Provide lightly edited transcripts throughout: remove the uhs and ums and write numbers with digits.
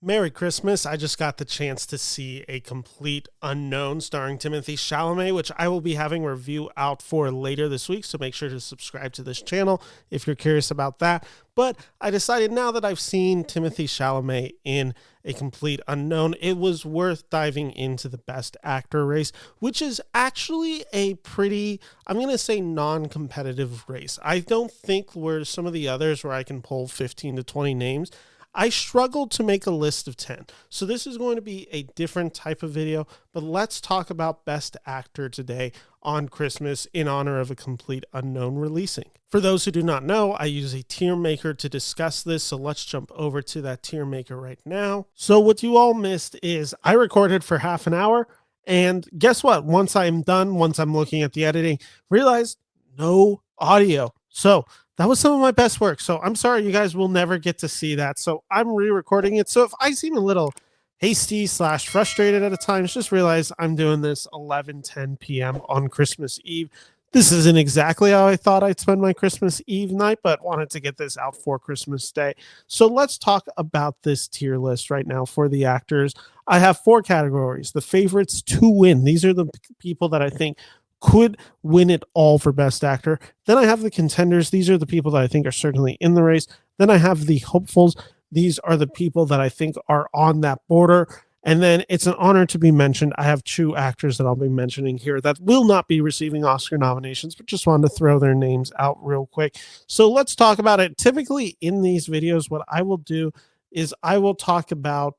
Merry Christmas. I just got the chance to see A Complete Unknown starring Timothee Chalamet, which I will be having a review out for later this week, so make sure to subscribe to this channel if you're curious about that. But I decided now that I've seen Timothee Chalamet in A Complete Unknown, it was worth diving into the Best Actor race, which is actually a pretty, I'm going to say, non-competitive race. I don't think where some of the others where I can pull 15 to 20 names, I struggled to make a list of 10. So this is going to be a different type of video, but let's talk about Best Actor today on Christmas in honor of A Complete Unknown releasing. For those who do not know, I use a tier maker to discuss this, so let's jump over to that tier maker right now. So what you all missed is I recorded for half an hour, and guess what? Once I'm done, once I'm looking at the editing, realized no audio. So that was some of my best work. So I'm sorry, you guys will never get to see that. So I'm re-recording it. So if I seem a little hasty / frustrated at times, just realize I'm doing this 11:10 p.m. on Christmas Eve. This isn't exactly how I thought I'd spend my Christmas Eve night, but wanted to get this out for Christmas Day. So let's talk about this tier list right now for the actors. I have 4 categories. The favorites to win. These are the people that I think could win it all for Best Actor. Then I have the contenders. These are the people that I think are certainly in the race. Then I have the hopefuls. These are the people that I think are on that border. And then it's an honor to be mentioned. I have 2 actors that I'll be mentioning here that will not be receiving Oscar nominations, but just wanted to throw their names out real quick. So let's talk about it. Typically in these videos, what I will do is I will talk about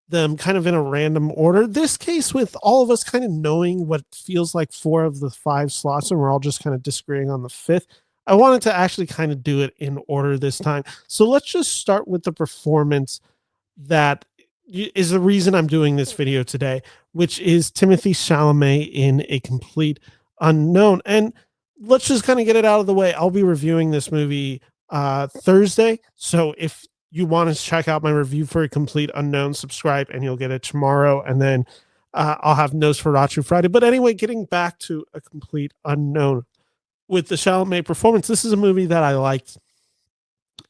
them kind of in a random order. This case, with all of us kind of knowing what feels like 4 of the 5 slots, and we're all just kind of disagreeing on the 5th, I wanted to actually kind of do it in order this time. So let's just start with the performance that is the reason I'm doing this video today, which is Timothee Chalamet in A Complete Unknown. And let's just kind of get it out of the way. I'll be reviewing this movie Thursday. So if you want to check out my review for A Complete Unknown, subscribe and you'll get it tomorrow. And then I'll have Nosferatu Friday. But anyway, getting back to A Complete Unknown with the Chalamet performance, this is a movie that I liked.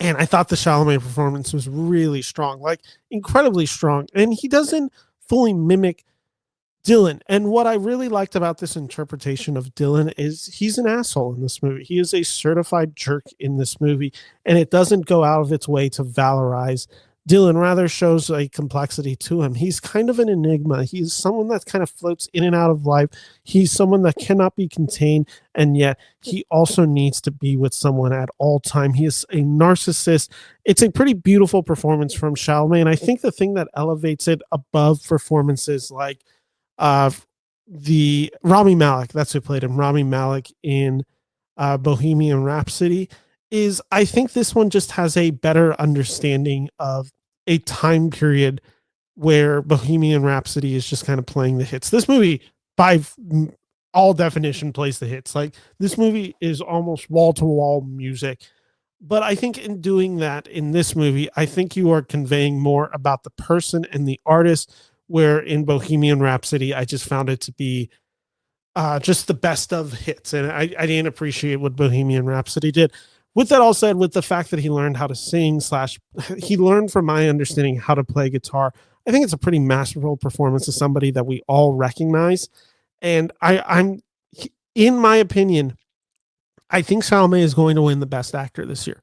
And I thought the Chalamet performance was really strong, like incredibly strong. And he doesn't fully mimic Dylan. And what I really liked about this interpretation of Dylan is he's an asshole in this movie. He is a certified jerk in this movie, and it doesn't go out of its way to valorize Dylan, rather shows a complexity to him. He's kind of an enigma. He's someone that kind of floats in and out of life. He's someone that cannot be contained, and yet he also needs to be with someone at all time. He is a narcissist. It's a pretty beautiful performance from Chalamet, and I think the thing that elevates it above performances like the Rami Malek, that's who played him, Rami Malek in Bohemian Rhapsody, is I think this one just has a better understanding of a time period where Bohemian Rhapsody is just kind of playing the hits. This movie, by all definition, plays the hits. Like, this movie is almost wall-to-wall music. But I think in doing that in this movie, I think you are conveying more about the person and the artist, where in Bohemian Rhapsody, I just found it to be just the best of hits. And I didn't appreciate what Bohemian Rhapsody did. With that all said, with the fact that he learned how to sing / he learned, from my understanding, how to play guitar, I think it's a pretty masterful performance of somebody that we all recognize. And I'm, in my opinion, I think Chalamet is going to win the Best Actor this year.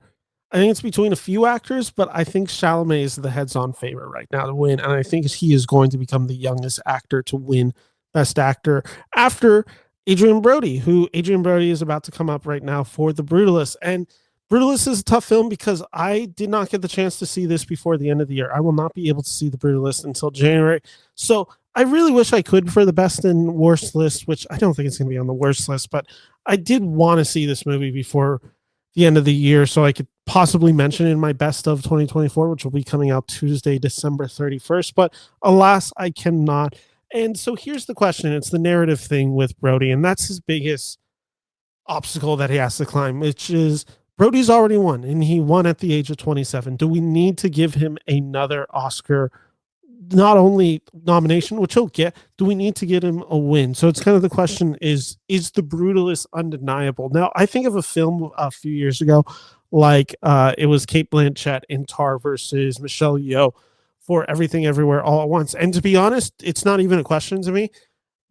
I think it's between a few actors, but I think Chalamet is the heads-on favorite right now to win, and I think he is going to become the youngest actor to win Best Actor after Adrian Brody, who Adrian Brody is about to come up right now for The Brutalist. And Brutalist is a tough film because I did not get the chance to see this before the end of the year. I will not be able to see The Brutalist until January. So I really wish I could for the best and worst list, which I don't think it's going to be on the worst list, but I did want to see this movie before the end of the year so I could possibly mention in my best of 2024, which will be coming out Tuesday, December 31st. But alas, I cannot. And so here's the question. It's the narrative thing with Brody, and that's his biggest obstacle that he has to climb, which is Brody's already won, and he won at the age of 27. Do we need to give him another Oscar, not only nomination, which he'll get, do we need to get him a win? So it's kind of the question is The Brutalist undeniable? Now, I think of a film a few years ago, like it was Cate Blanchett in Tar versus Michelle Yeoh for Everything Everywhere All at Once. And to be honest, it's not even a question to me.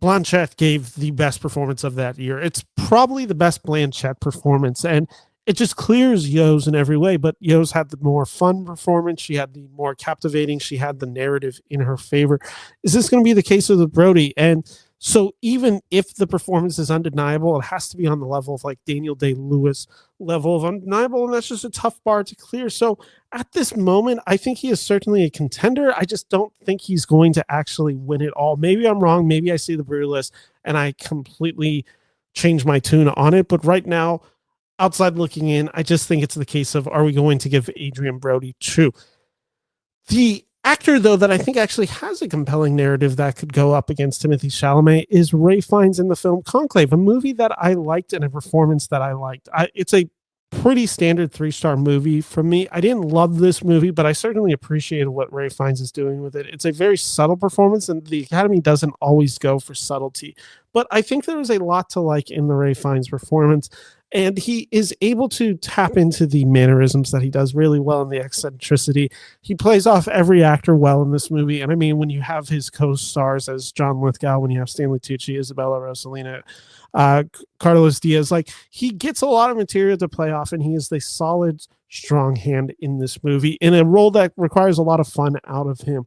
Blanchett gave the best performance of that year. It's probably the best Blanchett performance, and it just clears Yeoh's in every way. But Yeoh's had the more fun performance. She had the more captivating. She had the narrative in her favor. Is this going to be the case with Brody? And so even if the performance is undeniable, it has to be on the level of like Daniel Day-Lewis level of undeniable, and that's just a tough bar to clear. So at this moment, I think he is certainly a contender. I just don't think he's going to actually win it all. Maybe I'm wrong. Maybe I see the Brutalist and I completely change my tune on it. But right now, outside looking in, I just think it's the case of, are we going to give Adrian Brody 2? The actor, though, that I think actually has a compelling narrative that could go up against Timothee Chalamet is Ralph Fiennes in the film Conclave, a movie that I liked and a performance that I liked. It's a pretty standard 3-star movie from me. I didn't love this movie, but I certainly appreciated what Ralph Fiennes is doing with it. It's a very subtle performance, and the Academy doesn't always go for subtlety. But I think there was a lot to like in the Ralph Fiennes performance. And he is able to tap into the mannerisms that he does really well in the eccentricity. He plays off every actor well in this movie. And I mean, when you have his co-stars as John Lithgow, when you have Stanley Tucci, Isabella Rossellini, Carlos Diaz, like he gets a lot of material to play off, and he is the solid, strong hand in this movie in a role that requires a lot of fun out of him.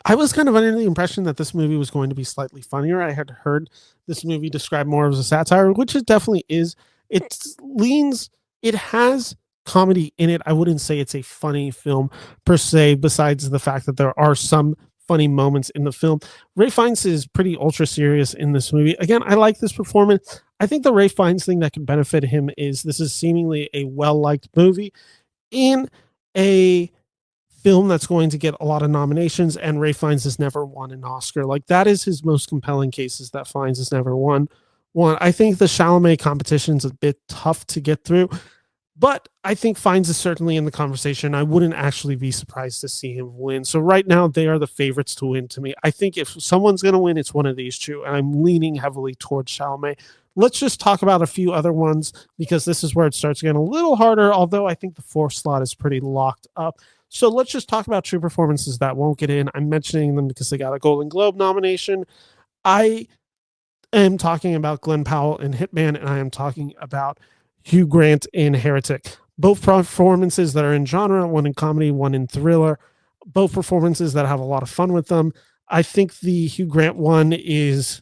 I was kind of under the impression that this movie was going to be slightly funnier. I had heard this movie described more as a satire, which it definitely is. It has comedy in it. I wouldn't say it's a funny film per se, besides the fact that there are some funny moments in the film. Ralph Fiennes is pretty ultra serious in this movie. Again, I like this performance. I think the Ralph Fiennes thing that can benefit him is this is seemingly a well-liked movie in a film that's going to get a lot of nominations, and Ralph Fiennes has never won an Oscar. Like, that is his most compelling case, is that Fiennes has never won one. I think the Chalamet competition is a bit tough to get through, but I think Fiennes is certainly in the conversation. I wouldn't actually be surprised to see him win. So right now, they are the favorites to win to me. I think if someone's going to win, it's one of these two, and I'm leaning heavily towards Chalamet. Let's just talk about a few other ones, because this is where it starts getting a little harder, although I think the 4th slot is pretty locked up. So let's just talk about true performances that won't get in. I'm mentioning them because they got a Golden Globe nomination. I am talking about Glen Powell in Hitman, and I am talking about Hugh Grant in Heretic. Both performances that are in genre, one in comedy, one in thriller. Both performances that have a lot of fun with them. I think the Hugh Grant one is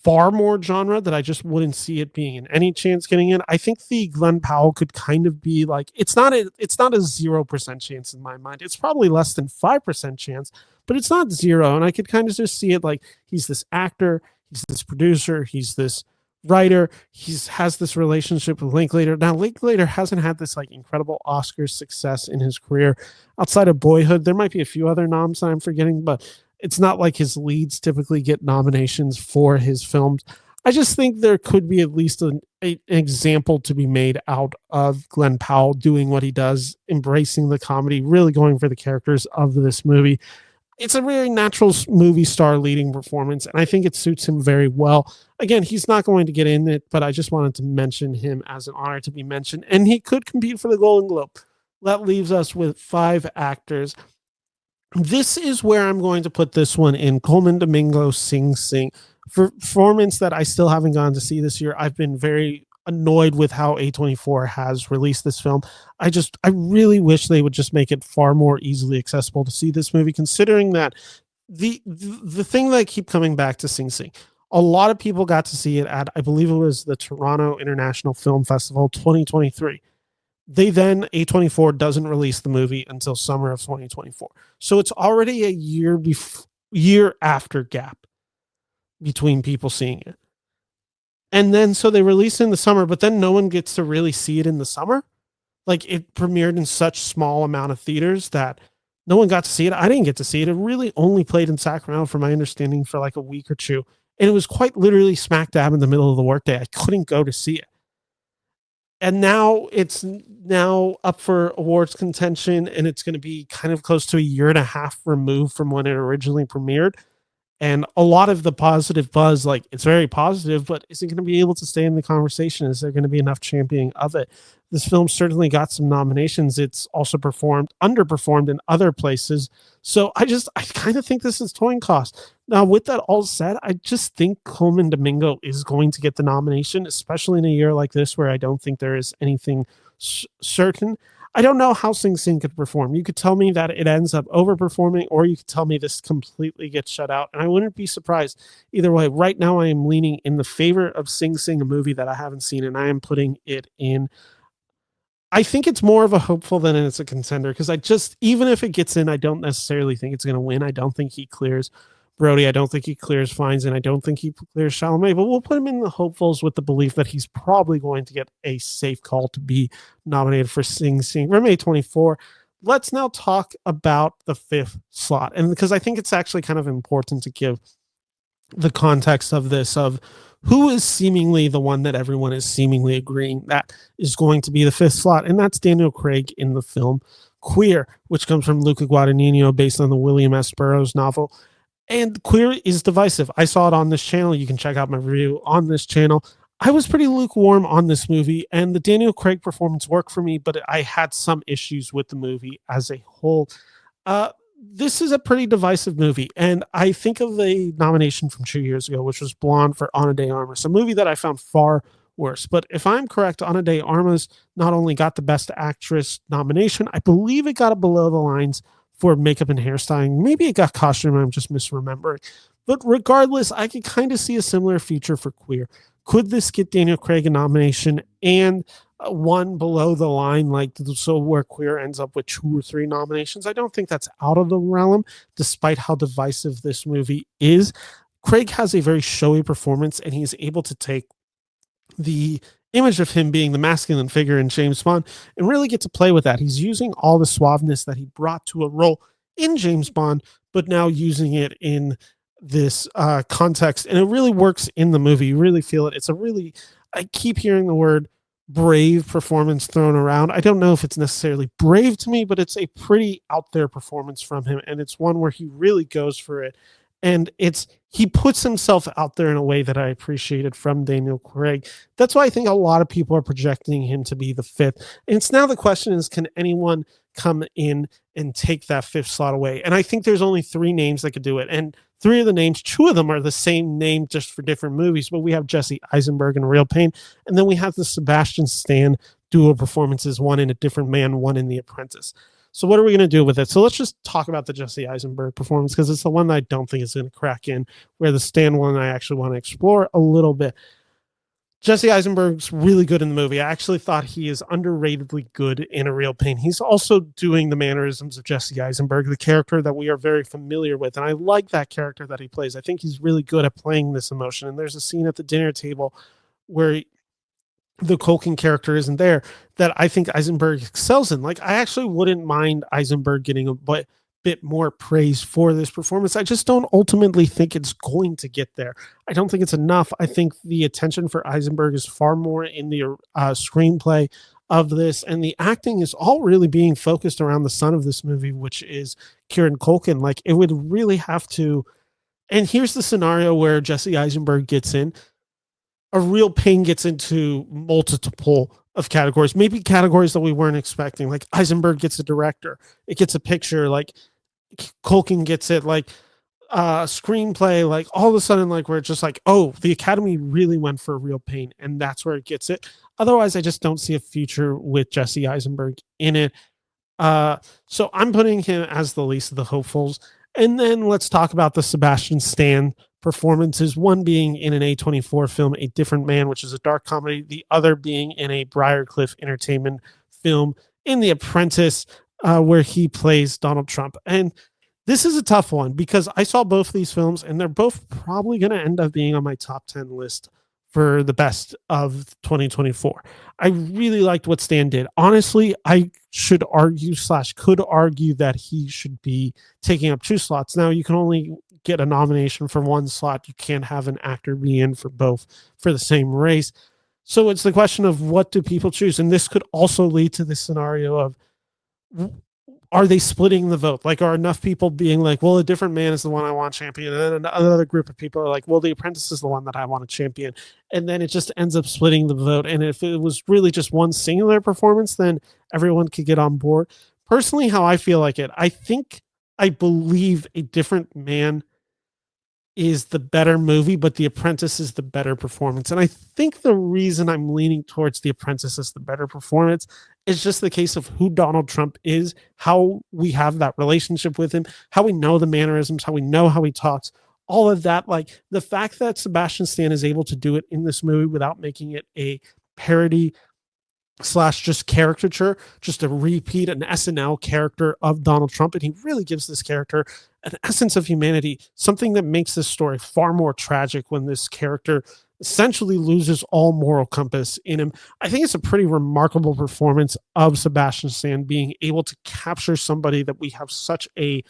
far more genre that I just wouldn't see it being in any chance getting in. I think the Glen Powell could kind of be like, it's not a 0% chance in my mind. It's probably less than 5% chance, but it's not 0. And I could kind of just see it like he's this actor, he's this producer, he's this writer, has this relationship with Linklater. Now, Linklater hasn't had this like incredible Oscar success in his career outside of Boyhood. There might be a few other noms I'm forgetting, but it's not like his leads typically get nominations for his films. I just think there could be at least an example to be made out of Glen Powell doing what he does, embracing the comedy, really going for the characters of this movie. It's a very natural movie star leading performance, and I think it suits him very well. Again, he's not going to get in it, but I just wanted to mention him as an honor to be mentioned, and he could compete for the Golden Globe. That leaves us with 5 actors. This is where I'm going to put this one in. Colman Domingo, Sing Sing. For performance that I still haven't gone to see this year. I've been very annoyed with how A24 has released this film. I really wish they would just make it far more easily accessible to see this movie, considering that the thing that I keep coming back to Sing Sing. A lot of people got to see it at, I believe it was the Toronto International Film Festival 2023. They then, A24 doesn't release the movie until summer of 2024. So it's already a year after gap between people seeing it. And then, so they release it in the summer, but then no one gets to really see it in the summer. Like, it premiered in such small amount of theaters that no one got to see it. I didn't get to see it. It really only played in Sacramento, from my understanding, for like a week or two. And it was quite literally smack dab in the middle of the workday. I couldn't go to see it. And now it's up for awards contention, and it's going to be kind of close to a year and a half removed from when it originally premiered. And a lot of the positive buzz, like, it's very positive, but is it going to be able to stay in the conversation? Is there going to be enough championing of it? This film certainly got some nominations. It's also underperformed in other places. So I kind of think this is toying cost. Now, with that all said, I just think Colman Domingo is going to get the nomination, especially in a year like this where I don't think there is anything certain. I don't know how Sing Sing could perform. You could tell me that it ends up overperforming, or you could tell me this completely gets shut out, and I wouldn't be surprised either way. Right now, I am leaning in the favor of Sing Sing, a movie that I haven't seen, and I am putting it in. I think it's more of a hopeful than it's a contender because even if it gets in, I don't necessarily think it's going to win. I don't think he clears Brody. I don't think he clears Fiennes, and I don't think he clears Chalamet, but we'll put him in the hopefuls with the belief that he's probably going to get a safe call to be nominated for Sing Sing. We're May 24. Let's now talk about the fifth slot. And because I think it's actually kind of important to give the context of this, of who is seemingly the one that everyone is seemingly agreeing that is going to be the fifth slot, and that's Daniel Craig in the film Queer, which comes from Luca Guadagnino, based on the William S. Burroughs novel. And Queer is divisive. I saw it on this channel. You can check out my review on this channel. I was pretty lukewarm on this movie, and the Daniel Craig performance worked for me, but I had some issues with the movie as a whole. This is a pretty divisive movie, and I think of the nomination from 2 years ago, which was Blonde for Ana de Armas, a movie that I found far worse. But if I'm correct, Ana de Armas not only got the Best Actress nomination, I believe it got a below the lines for makeup and hairstyling. Maybe it got costume, I'm just misremembering. But regardless, I could kind of see a similar feature for Queer. Could this get Daniel Craig a nomination and one below the line, so where Queer ends up with 2 or 3 nominations? I don't think that's out of the realm, despite how divisive this movie is. Craig has a very showy performance, and he's able to take the image of him being the masculine figure in James Bond and really get to play with that. He's using all the suaveness that he brought to a role in James Bond, but now using it in this context, and it really works in the movie. You really feel it. I keep hearing the word brave performance thrown around. I don't know if it's necessarily brave to me, but it's a pretty out there performance from him, and it's one where he really goes for it. And he puts himself out there in a way that I appreciated from Daniel Craig. That's why I think a lot of people are projecting him to be the fifth. And it's now the question is, can anyone come in and take that fifth slot away? And I think there's only 3 names that could do it. And 3 of the names, 2 of them are the same name just for different movies. But we have Jesse Eisenberg in Real Pain. And then we have the Sebastian Stan duo performances, one in A Different Man, one in The Apprentice. So what are we going to do with it? So let's just talk about the Jesse Eisenberg performance, because it's the one that I don't think is going to crack in, where the Stan one I actually want to explore a little bit. Jesse Eisenberg's really good in the movie. I actually thought he is underratedly good in A Real Pain. He's also doing the mannerisms of Jesse Eisenberg, the character that we are very familiar with. And I like that character that he plays. I think he's really good at playing this emotion. And there's a scene at the dinner table where the Culkin character isn't there that I think Eisenberg excels in. I actually wouldn't mind Eisenberg getting a bit more praise for this performance. I just don't ultimately think it's going to get there. I don't think it's enough. I think the attention for Eisenberg is far more in the screenplay of this, and the acting is all really being focused around the son of this movie, which is Kieran Culkin. It would really have to. And here's the scenario where Jesse Eisenberg gets in. A Real Pain gets into multiple of categories, maybe categories that we weren't expecting. Eisenberg gets a director, it gets a picture, Culkin gets it, screenplay, all of a sudden, we're just oh, the Academy really went for A Real Pain, and that's where it gets it. Otherwise, I just don't see a future with Jesse Eisenberg in it. So I'm putting him as the least of the hopefuls. And then let's talk about the Sebastian Stan performances, one being in an A24 film, A Different Man, which is a dark comedy, the other being in a Briarcliff Entertainment film in The Apprentice, where he plays Donald Trump. And this is a tough one because I saw both of these films, and they're both probably going to end up being on my top 10 list for the best of 2024. I really liked what Stan did. Honestly, I should argue / could argue that he should be taking up 2 slots. Now, you can only get a nomination for 1 slot. You can't have an actor be in for both for the same race. So it's the question of what do people choose? And this could also lead to the scenario of are they splitting the vote? Like, are enough people being like, well, a different man is the one I want champion, and then another group of people are like, well, the Apprentice is the one that I want to champion, and then it just ends up splitting the vote. And if it was really just one singular performance, then everyone could get on board. Personally, how I feel like it, I believe a different man is the better movie, but The Apprentice is the better performance. And I think the reason I'm leaning towards The Apprentice as the better performance is just the case of who Donald Trump is, how we have that relationship with him, how we know the mannerisms, how we know how he talks, all of that. Like the fact that Sebastian Stan is able to do it in this movie without making it a parody slash just caricature, just a repeat, an SNL character of Donald Trump. And he really gives this character an essence of humanity, something that makes this story far more tragic when this character essentially loses all moral compass in him. I think it's a pretty remarkable performance of Sebastian Stan being able to capture somebody that we have such a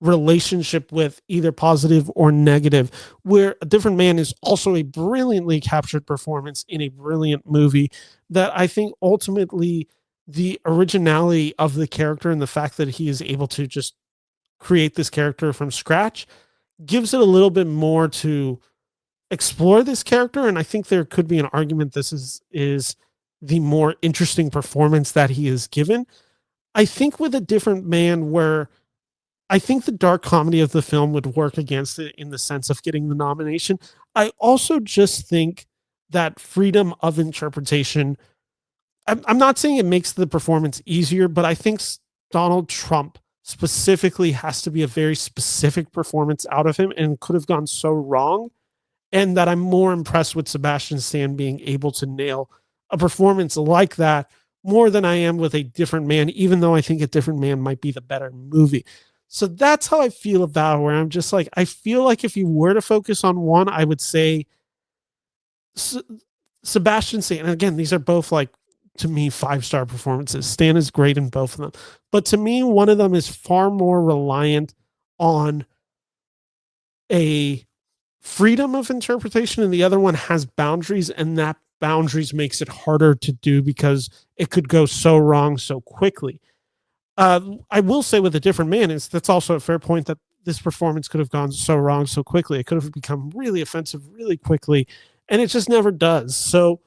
relationship with, either positive or negative, where A Different Man is also a brilliantly captured performance in a brilliant movie that I think ultimately the originality of the character and the fact that he is able to just create this character from scratch gives it a little bit more to explore this character. And I think there could be an argument this is the more interesting performance that he is given. I think with A Different Man, where I think the dark comedy of the film would work against it in the sense of getting the nomination. I also just think that freedom of interpretation, I'm not saying it makes the performance easier, but I think Donald Trump specifically has to be a very specific performance out of him and could have gone so wrong. And that I'm more impressed with Sebastian Stan being able to nail a performance like that more than I am with A Different Man, even though I think A Different Man might be the better movie. So that's how I feel about it, where I'm just like, I feel like if you were to focus on one, I would say S- Sebastian Stan. And again, these are both like, to me, 5-star performances. Stan is great in both of them. But to me, one of them is far more reliant on a freedom of interpretation, and the other one has boundaries, and that boundaries makes it harder to do because it could go so wrong so quickly. I will say with A Different Man is that's also a fair point that this performance could have gone so wrong so quickly. It could have become really offensive really quickly, and it just never does. So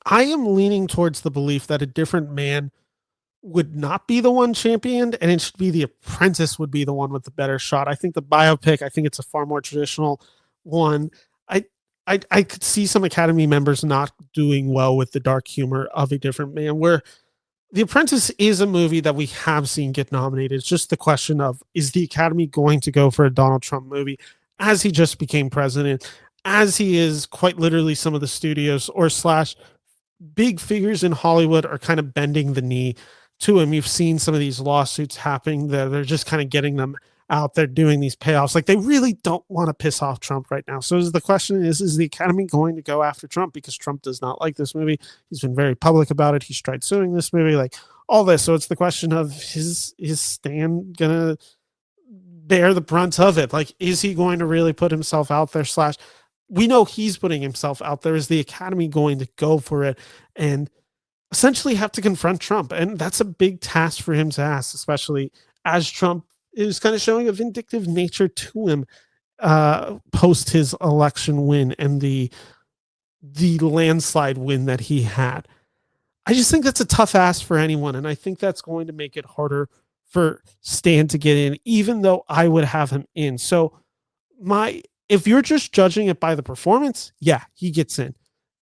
I am leaning towards the belief that A Different Man would not be the one championed, and it should be The Apprentice would be the one with the better shot. I think the biopic, I think it's a far more traditional one. I I could see some Academy members not doing well with the dark humor of A Different Man, where The Apprentice is a movie that we have seen get nominated. It's just the question of, is the Academy going to go for a Donald Trump movie as he just became president, as he is quite literally some of the studios or slash big figures in Hollywood are kind of bending the knee to him. You've seen some of these lawsuits happening that they're just kind of getting them out there doing these payoffs. Like they really don't want to piss off Trump right now. So the question is the Academy going to go after Trump because Trump does not like this movie? He's been very public about it. He's tried suing this movie, like all this. So it's the question of is Stan gonna bear the brunt of it? Like, is he going to really put himself out there? Slash, we know he's putting himself out there. Is the Academy going to go for it and essentially have to confront Trump? And that's a big task for him to ask, especially as Trump is kind of showing a vindictive nature to him post his election win and the landslide win that he had. I just think that's a tough ask for anyone, and I think that's going to make it harder for Stan to get in, even though I would have him in. So my if you're just judging it by the performance, yeah, he gets in.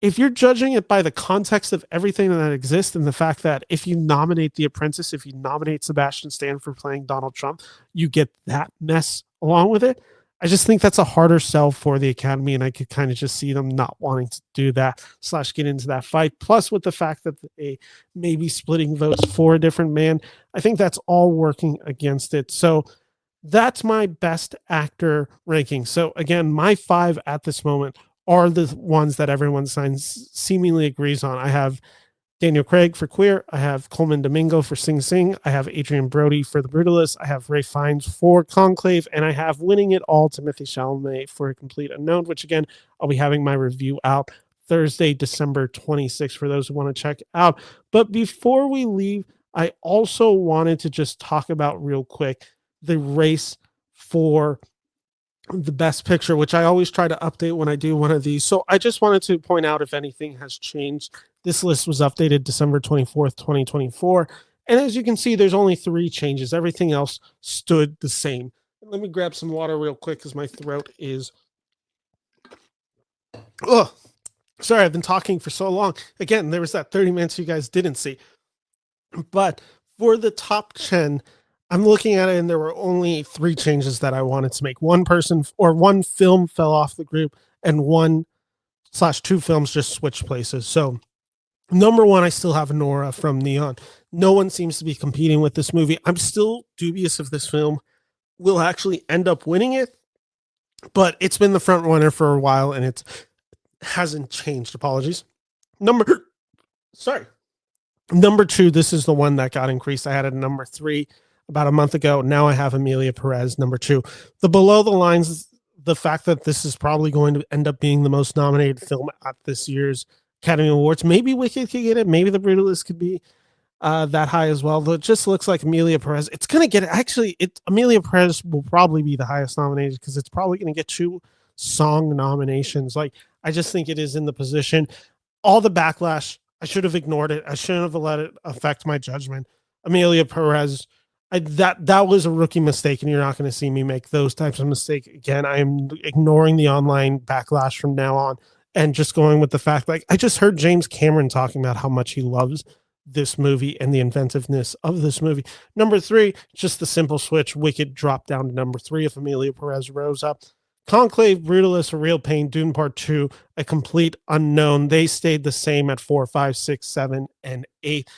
If you're judging it by the context of everything that exists and the fact that if you nominate The Apprentice, if you nominate Sebastian Stan for playing Donald Trump, you get that mess along with it. I just think that's a harder sell for the Academy, and I could kind of just see them not wanting to do that slash get into that fight. Plus, with the fact that they may be splitting votes for A Different Man, I think that's all working against it. So that's my best actor ranking. So again, my 5 at this moment are the ones that everyone seemingly agrees on. I have Daniel Craig for Queer. I have Colman Domingo for Sing Sing. I have Adrian Brody for The Brutalist. I have Ralph Fiennes for Conclave. And I have winning it all, Timothee Chalamet for A Complete Unknown, which again, I'll be having my review out Thursday, December 26th for those who want to check out. But before we leave, I also wanted to just talk about real quick the race for the best picture, which I always try to update when I do one of these. So I just wanted to point out if anything has changed. This list was updated December 24th, 2024. And as you can see, there's only 3 changes. Everything else stood the same. Let me grab some water real quick because my throat is. Oh, sorry, I've been talking for so long. Again, there was that 30 minutes you guys didn't see. But for the top 10, I'm looking at it and there were only 3 changes that I wanted to make. One person or one film fell off the group and 1/2 films just switched places. So number 1, I still have Nora from Neon. No one seems to be competing with this movie. I'm still dubious if this film will actually end up winning it, but it's been the front runner for a while and it hasn't changed. Apologies. Sorry. Number 2, this is the one that got increased. I had it at number 3 about a month ago. Now I have Emilia Perez, number 2. The below the lines, the fact that this is probably going to end up being the most nominated film at this year's Academy Awards. Maybe Wicked could get it. Maybe The Brutalist could be that high as well. Though it just looks like Emilia Perez. It's going to get it. Actually, Emilia Perez will probably be the highest nominated because it's probably going to get 2 song nominations. Like, I just think it is in the position. All the backlash, I should have ignored it. I shouldn't have let it affect my judgment. Emilia Perez, that was a rookie mistake, and you're not going to see me make those types of mistakes again. I am ignoring the online backlash from now on and just going with the fact, like, I just heard James Cameron talking about how much he loves this movie and the inventiveness of this movie. Number 3, just the simple switch. Wicked dropped down to number 3 if Emilia Perez rose up. Conclave, Brutalist, A Real Pain, Dune Part 2, A Complete Unknown. They stayed the same at 4, 5, 6, 7, and 8.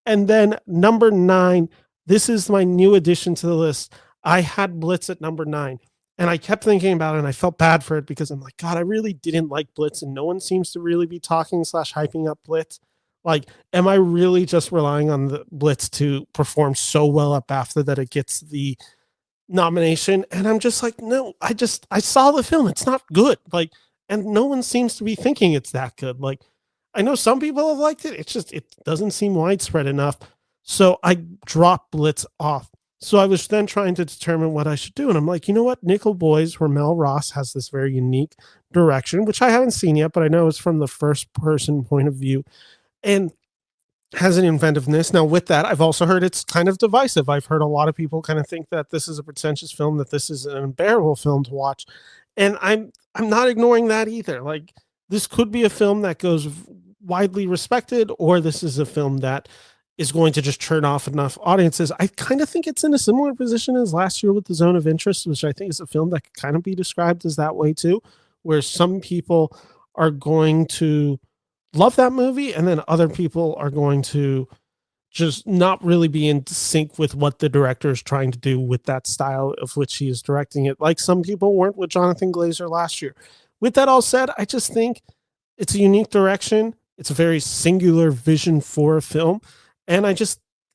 And then number 9, this is my new addition to the list. I had Blitz at number 9. And I kept thinking about it and I felt bad for it because I'm like, God, I really didn't like Blitz and no one seems to really be talking / hyping up Blitz. Like, am I really just relying on the Blitz to perform so well at BAFTA that it gets the nomination? And I'm just like, no, I saw the film. It's not good. Like, and no one seems to be thinking it's that good. Like, I know some people have liked it. It's just, it doesn't seem widespread enough. So I dropped Blitz off. So I was then trying to determine what I should do. And I'm like, you know what? Nickel Boys, where Mel Ross has this very unique direction, which I haven't seen yet, but I know it's from the first person point of view and has an inventiveness. Now, with that, I've also heard it's kind of divisive. I've heard a lot of people kind of think that this is a pretentious film, that this is an unbearable film to watch. And I'm not ignoring that either. Like, this could be a film that goes widely respected, or this is a film that is going to just turn off enough audiences. I kind of think it's in a similar position as last year with The Zone of Interest, which I think is a film that could kind of be described as that way too, where some people are going to love that movie and then other people are going to just not really be in sync with what the director is trying to do with that style of which he is directing it, like some people weren't with Jonathan Glazer last year. With that all said, I just think it's a unique direction. It's a very singular vision for a film. And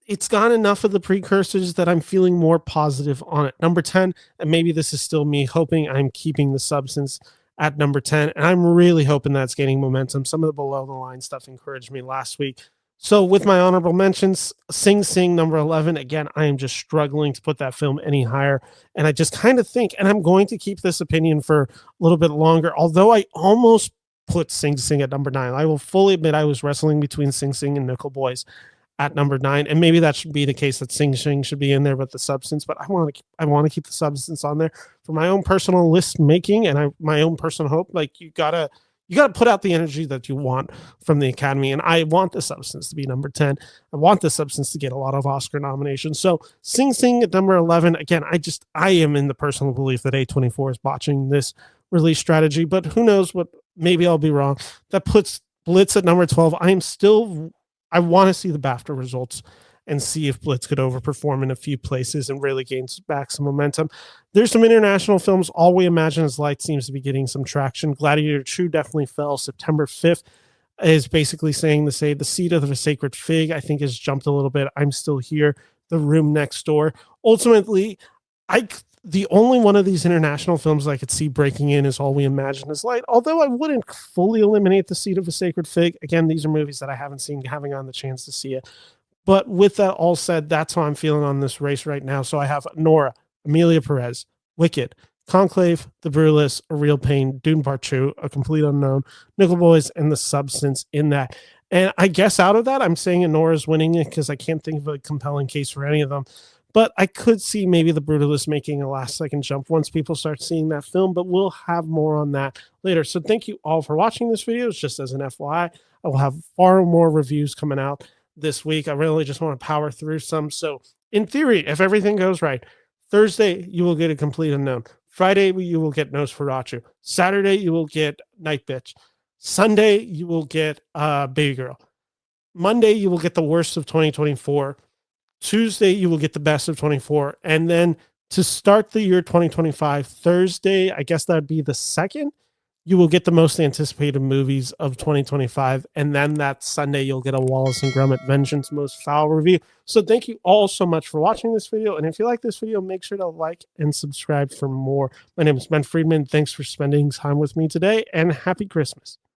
it's got enough of the precursors that I'm feeling more positive on it. Number 10, and maybe this is still me hoping I'm keeping the substance at number 10. And I'm really hoping that's gaining momentum. Some of the below the line stuff encouraged me last week. So with my honorable mentions, Sing Sing, number 11. Again, I am just struggling to put that film any higher. And I just kind of think, and I'm going to keep this opinion for a little bit longer, although I almost put Sing Sing at number 9. I will fully admit I was wrestling between Sing Sing and Nickel Boys at number 9, and maybe that should be the case that Sing Sing should be in there with the substance, but I want to keep the substance on there for my own personal list making and my own personal hope. Like, you gotta put out the energy that you want from the Academy, and I want the substance to be number 10. I want the substance to get a lot of Oscar nominations. So Sing Sing at number 11. Again, I am in the personal belief that A24 is botching this release strategy, but who knows what? Maybe I'll be wrong. That puts Blitz at number 12. I want to see the BAFTA results and see if Blitz could overperform in a few places and really gain back some momentum. There's some international films. All We Imagine Is Light seems to be getting some traction. Gladiator 2 definitely fell. September 5th is basically saying the Seed of the Sacred Fig, I think, has jumped a little bit. I'm Still Here, The Room Next Door. Ultimately, the only one of these international films I could see breaking in is All We Imagine Is Light, although I wouldn't fully eliminate The Seed of a Sacred Fig. Again, these are movies that I haven't seen, having on the chance to see it. But with that all said, that's how I'm feeling on this race right now. So I have Nora, Amelia Perez, Wicked, Conclave, The Brutalist, A Real Pain, Dune Part 2, A Complete Unknown, Nickel Boys, and The Substance in that. And I guess out of that, I'm saying Nora's winning it because I can't think of a compelling case for any of them. But I could see maybe The Brutalist making a last second jump once people start seeing that film, but we'll have more on that later. So thank you all for watching this video. It's just as an FYI, I will have far more reviews coming out this week. I really just want to power through some. So in theory, if everything goes right, Thursday, you will get A Complete Unknown. Friday, you will get Nosferatu. Saturday, you will get Night Bitch. Sunday, you will get Baby Girl. Monday, you will get the worst of 2024. Tuesday, you will get the best of 24. And then to start the year 2025, Thursday, I guess that'd be the 2nd, you will get the most anticipated movies of 2025. And then that Sunday, you'll get a Wallace and Gromit Vengeance Most Foul review. So thank you all so much for watching this video. And if you like this video, make sure to like and subscribe for more. My name is Ben Friedman. Thanks for spending time with me today, and happy Christmas.